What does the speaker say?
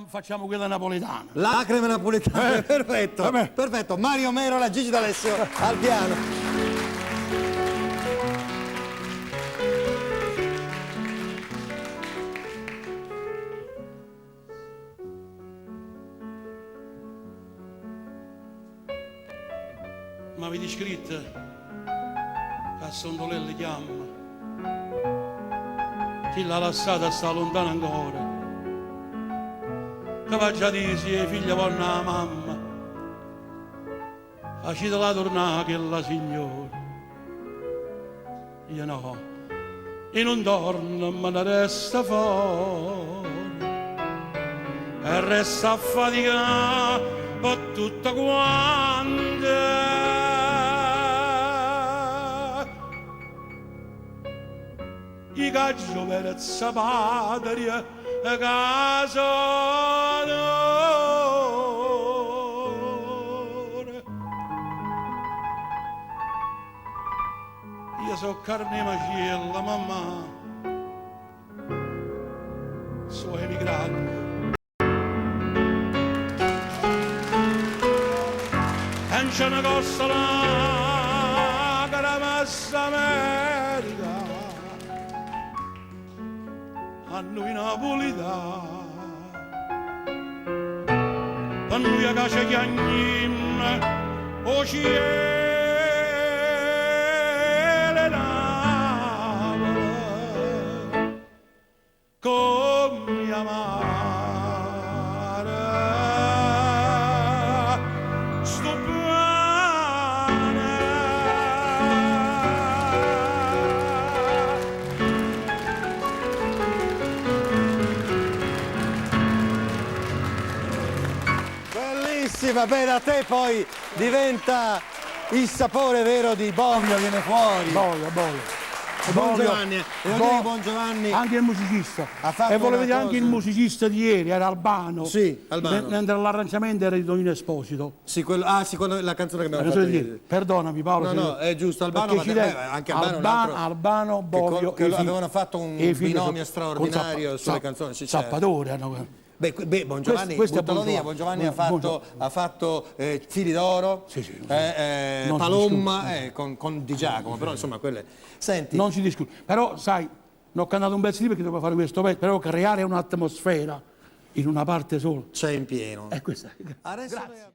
facciamo quella napoletana. La crema napoletana, perfetto. Vabbè. Perfetto. Mario Merola, Gigi D'Alessio al piano. Ma avete scritto che a Sondolelle chiama, chi l'ha lasciata sta lontana ancora, che va già dire se figlia vuole una mamma, facitela tornare che è la signora. Io no, e non torno, ma ne resta fuori e resta a faticare per tutta quanta. I caggio per zapatria casa d'ora. Io so carne macella, mamma, so emigrato. E c'è una cosa là che la massa America a noi napolitani, a noi a casa chiagnin, o cielo Napoli, con mia mare, sto Bellissima, beh, da te poi diventa il sapore vero di Bobbio, viene fuori. Boia. Buon Giovanni, devo dire che Buon Giovanni anche il musicista. ha fatto E volevo una vedere anche il cosa. musicista di ieri, era Albano. Sì, Albano. Mentre l'arrangiamento era di Tonino Esposito. Sì, quello, la canzone che abbiamo La fatto canzone di ieri. ieri. Perdonami Paolo. No, è giusto, Albano, perché ma ci deve- anche Albano è un altro Albano, Bobbio. che avevano fatto un e i figli binomio so- straordinario con sulle canzoni. Sì, certo. Zappatori hanno... Beh, Buon Giovanni, questo è buttalo via, Buon Giovanni ha fatto Fili d'Oro, Sì. Non si Palomma con Di Giacomo, però insomma quelle... Senti, Non si discute. Però, sai, non ho cantato un pezzo di perché dovevo fare questo pezzo, però creare un'atmosfera in una parte sola. c'è in pieno. È questa. Adesso Grazie.